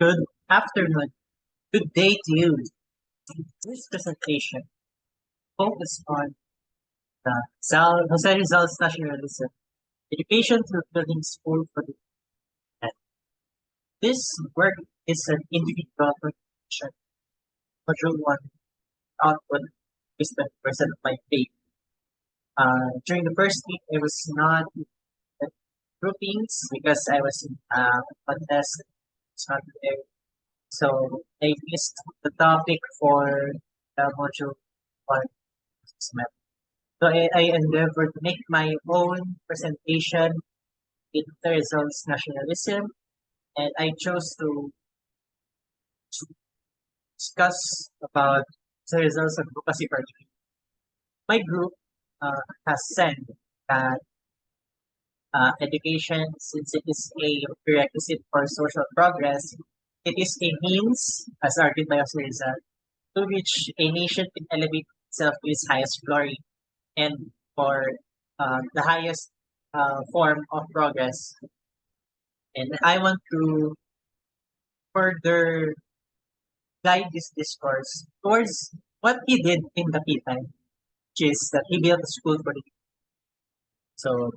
Good afternoon. Good day to you. This presentation focused on the Jose Rizal's nationalism, education through building school for the youth. This work is an individual contribution. Module 1 output is the percent of my faith. During the first week, I was not in the groupings because I was in a contest. It's not there. So I missed the topic for the module 1 assessment. So I endeavored to make my own presentation in Rizal's nationalism, and I chose to discuss about Rizal's advocacy for youth. My group has said that education, since it is a prerequisite for social progress, it is a means, as argued by Rizal, to which a nation can elevate itself to its highest glory and for the highest form of progress. And I want to further guide this discourse towards what he did in Dapitan, which is that he built a school for the youth. So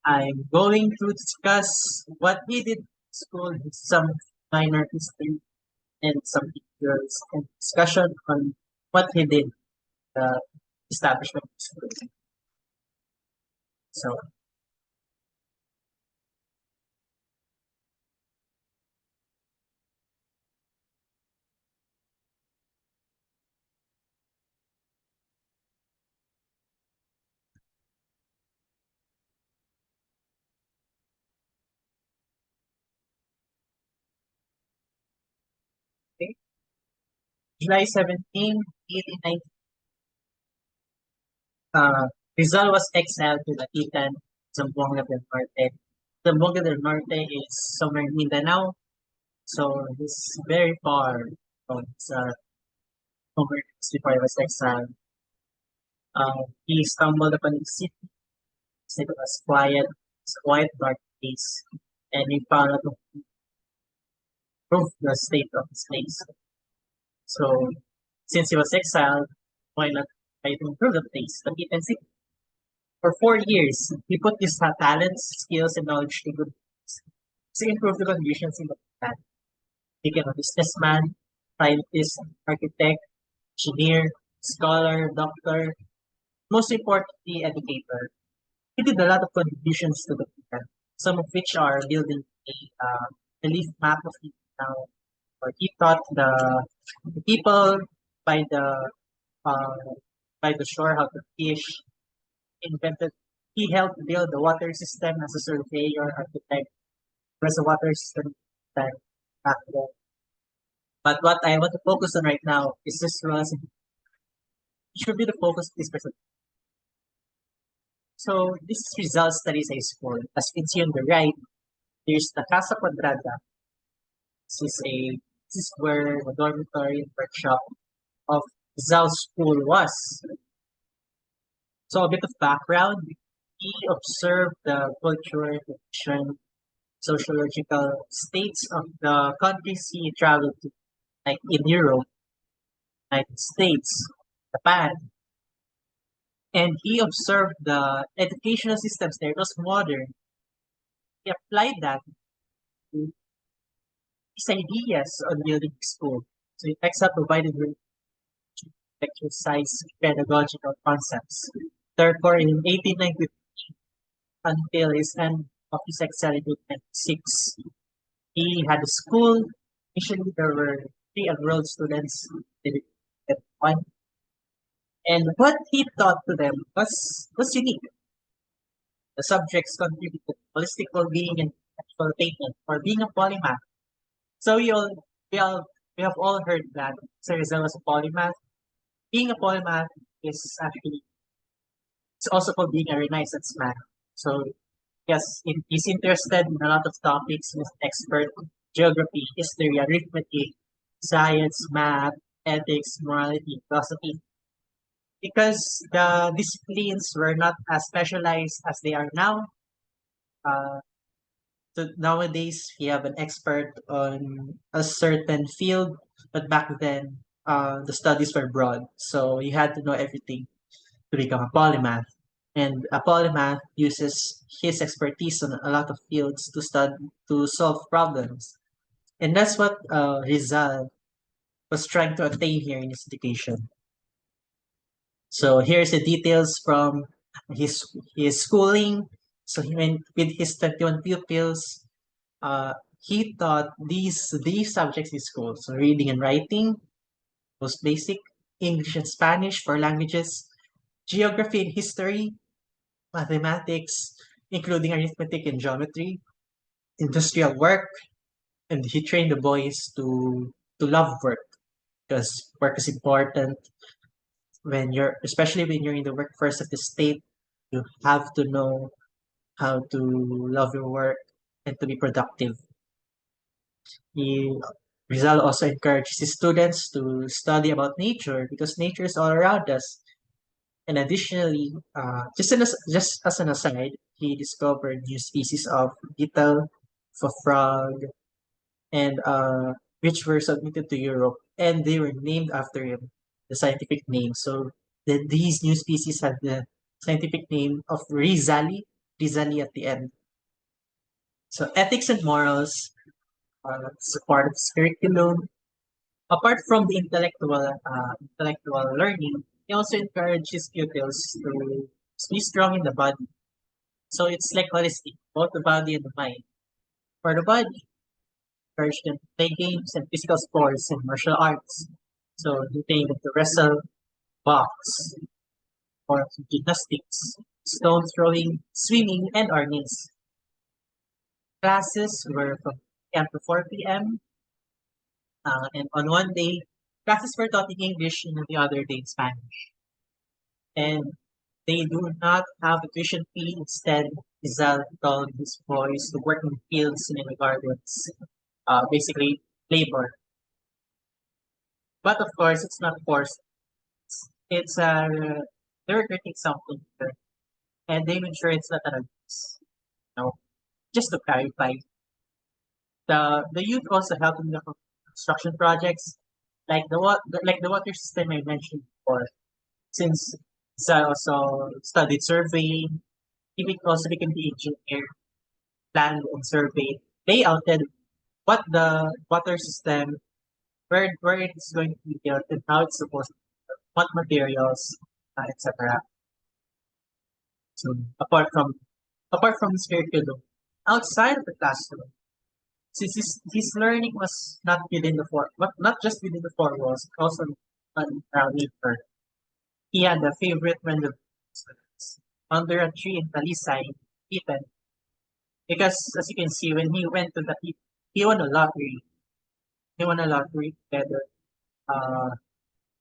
I'm going to discuss what he did in school, some minor history and some details and discussion on what he did the establishment of the school. So okay. July 17, 1890, Rizal was exiled to Dapitan, Zamboanga del Norte. Zamboanga del Norte is somewhere in Mindanao, so it's very far from somewhere before he was exiled. He stumbled upon the city. It was quiet, it's a quiet, dark place, and he found out to improve the state of his place. So, since he was exiled, why not try to improve the place? But you can see, for 4 years, he put his talents, skills, and knowledge to good use to improve the conditions in the planet. He became a businessman, scientist, architect, engineer, scholar, doctor, most importantly, educator. He did a lot of contributions to the planet, some of which are building a relief map of the town, or he taught the people by the uh, by the shore how to fish. Invented. He helped build the water system as a surveyor, architect, was a water system that back then. But what I want to focus on right now is this was it should be the focus of this presentation. So this is Rizal Studies High School. As you can see on the right, there's the Casa Quadrada. This is where the dormitory and workshop of Rizal School was. So a bit of background. He observed the culture, tradition, sociological states of the countries he traveled to, like in Europe, United States, Japan. And he observed the educational systems there. It was modern. He applied that to his ideas on building school. So he takes up provided with to exercise pedagogical concepts. Therefore, in 1893, until his end of his exile in 1896, he had a school. Initially, there were 3 enrolled students at one, and what he taught to them was unique. The subjects contributed holistic well-being and intellectual attainment for being a polymath. So we all we have all heard that Sir Rizal was a polymath. Being a polymath is actually it's also called being a Renaissance man. So yes, he's interested in a lot of topics. He's an expert in geography, history, arithmetic, science, math, ethics, morality, philosophy. Because the disciplines were not as specialized as they are now, uh, So nowadays we have an expert on a certain field, but back then the studies were broad, so you had to know everything to become a polymath. And a polymath uses his expertise on a lot of fields to solve problems. And that's what Rizal was trying to attain here in his education. So here's the details from his his schooling. So he went with his 21 pupils. He taught these subjects in school. So reading and writing, most basic, English and Spanish for languages, geography and history, mathematics, including arithmetic and geometry, industrial work, and he trained the boys to love work because work is important when you're especially when you're in the workforce of the state. You have to know how to love your work and to be productive. He Rizal also encourages his students to study about nature because nature is all around us. And additionally, just as an aside, he discovered new species of beetle, of frog, and which were submitted to Europe, and they were named after him, the scientific name. So these new species had the scientific name of Rizali at the end. So ethics and morals is a part of his curriculum. Apart from the intellectual learning, he also encourages pupils to be strong in the body. So it's like holistic, both the body and the mind. For the body, encourage them to play games and physical sports and martial arts. So he trained them to wrestle, box, or gymnastics, stone throwing, swimming, and arnis. Classes were from 10 to 4 p.m. And on one day, classes were taught in English and on the other day in Spanish. And they do not have a tuition fee. Instead, Rizal told his boys to work in fields and in the gardens, basically labor. But of course, it's not forced. It's they're getting something here, and they make sure it's not an abuse. No, just to clarify, the youth also help in the construction projects, like the water system I mentioned before. Since Rizal also studied surveying, he also became the engineer, planned and surveyed, layouted what the water system, where it's going to be built and how it's supposed to be built, what materials, etc. So apart from his curriculum, outside of the classroom, since his learning was not within the not just within the four walls, but also around nature. He had a favorite when the under a tree in Talisay, Dapitan, because as you can see, when he went to the he won a lottery. He won a lottery uh,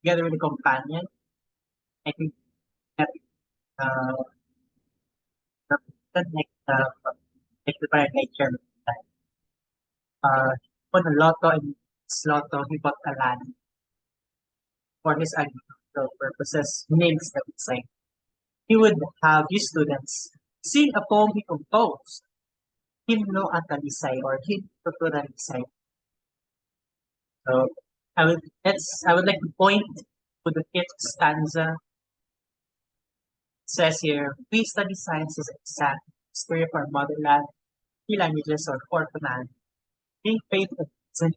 together with a companion. I think that uh, represented like the Barangay Chairman. Won a lotto and this lotto he bought a land for his agricultural purposes. He names the design. He would have his students sing a poem he composed, Himno at Talisay or Hymn to Talisay. So I would like to point to the fifth stanza. It says here, we study sciences exact, history of our motherland, key languages or orphanland, being faithful to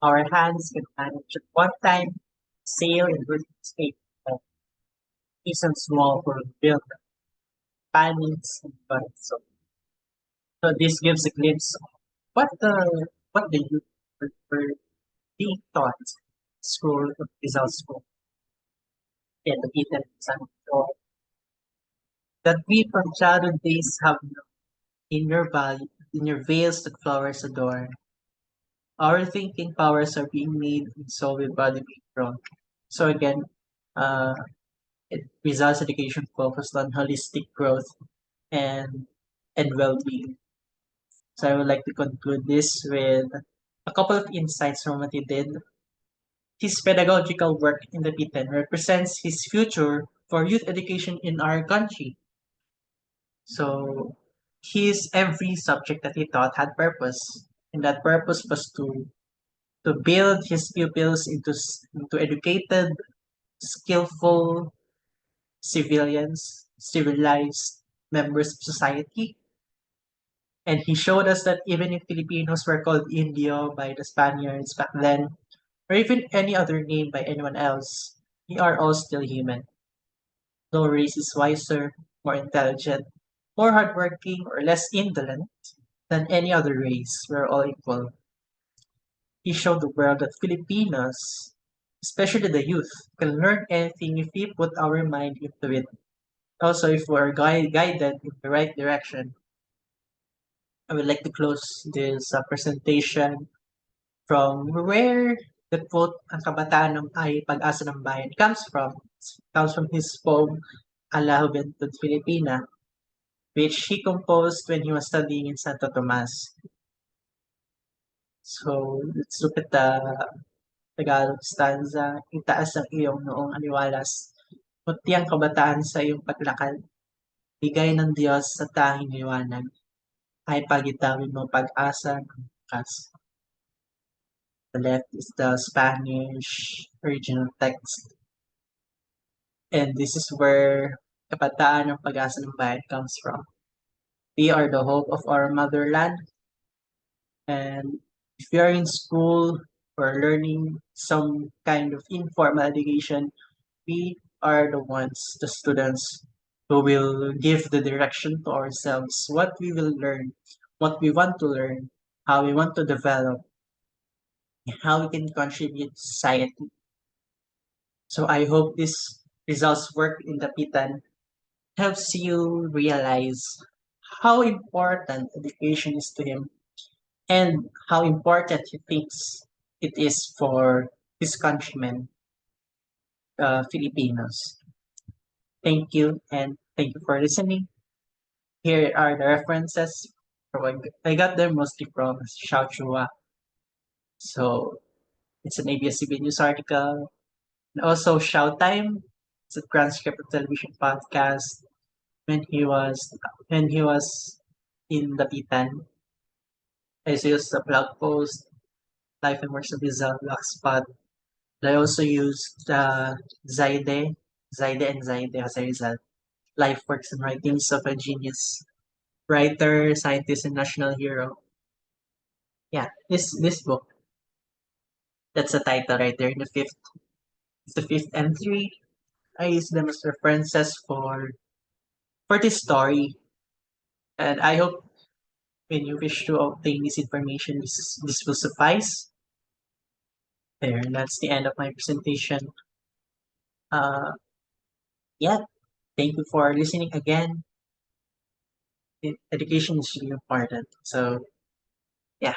our hands can manage at one time, sail in good state, is and small for build panics and but so this gives a glimpse of what the youth were being taught school of Rizal School and the Peter San that we from childhood days have known in your body, in your veils that flowers adorn. Our thinking powers are being made in soul with body being grown. So again, uh, Rizal's education focused on holistic growth and well-being. So I would like to conclude this with a couple of insights from what he did. His pedagogical work in the Dapitan represents his future for youth education in our country. So his every subject that he taught had purpose, and that purpose was to build his pupils into educated, skillful civilians, civilized members of society. And he showed us that even if Filipinos were called Indio by the Spaniards back then, or even any other name by anyone else, we are all still human. No race is wiser, more intelligent, more hardworking, or less indolent than any other race. We're all equal. He showed the world that Filipinos, especially the youth, can learn anything if we put our mind into it. Also, if we're guided in the right direction. I would like to close this presentation from where the quote, "Ang kabataan ng ay pag-asa ng bayan" comes from. It comes from his poem, A la Juventud Filipina, which he composed when he was studying in Santo Tomas. So, let's look at the Tagalog stanza. Itaas ang iyong noong aliwalas. Puti ang kabataan sa iyong paglakad. Bigay ng Diyos sa tanging liwanag. Ay pagitawin mo pag-asa ng bukas. The left is the Spanish original text. And this is where kabataan ng pag-asa ng bayan comes from. We are the hope of our motherland. And if you are in school or learning some kind of informal education, we are the ones, the students, who will give the direction to ourselves, what we will learn, what we want to learn, how we want to develop, and how we can contribute to society. So I hope this results work in Dapitan helps you realize how important education is to him and how important he thinks it is for his countrymen, Filipinos. Thank you, and thank you for listening. Here are the references. I got them mostly from Xiao Chua. So it's an ABS-CBN news article. And also Xiao Time. It's a transcript of television podcast when he was when he was in Dapitan. I used a blog post, Life and Works of Rizal, Blogspot. I also used Zaide and Zaide as a result. Life Works and Writings of a Genius Writer, Scientist, and National Hero. Yeah, this book. That's the title right there in the fifth. It's the fifth entry. I use them as references for this story, and I hope when you wish to obtain this information, this will suffice. There, and that's the end of my presentation. Uh, yeah, thank you for listening again. Education is really important. So, yeah.